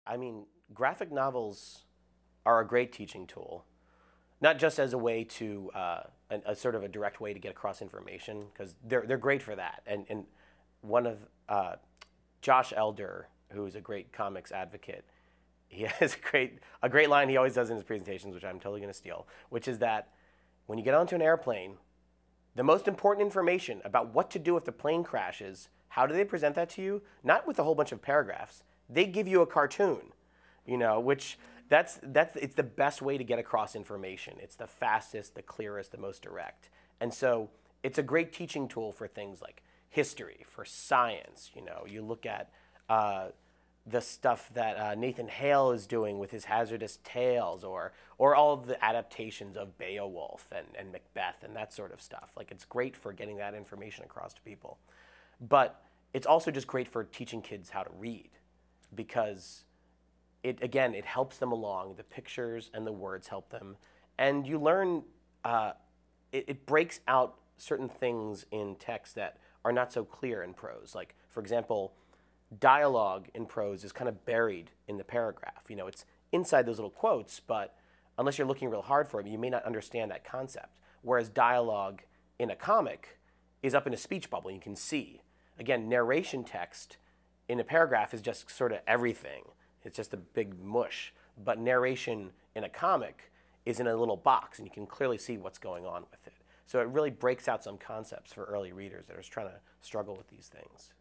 I mean, graphic novels are a great teaching tool, not just as a way to a sort of a direct way to get across information, because they're great for that. And one of Josh Elder, who is a great comics advocate, he has a great line he always does in his presentations, which I'm totally going to steal, which is that when you get onto an airplane, the most important information about what to do if the plane crashes, how do they present that to you? Not with a whole bunch of paragraphs. They give you a cartoon, which it's the best way to get across information. It's the fastest, the clearest, the most direct. And so it's a great teaching tool for things like history, for science. You look at the stuff that Nathan Hale is doing with his Hazardous Tales, or all of the adaptations of Beowulf and Macbeth and that sort of stuff. Like, it's great for getting that information across to people. But it's also just great for teaching kids how to read, because it helps them along. The pictures and the words help them, and you learn. It breaks out certain things in text that are not so clear in prose. Like, for example, dialogue in prose is kind of buried in the paragraph. It's inside those little quotes, but unless you're looking real hard for it, you may not understand that concept. Whereas dialogue in a comic is up in a speech bubble. You can see. Again, narration text in a paragraph is just sort of everything. It's just a big mush. But narration in a comic is in a little box, and you can clearly see what's going on with it. So it really breaks out some concepts for early readers that are trying to struggle with these things.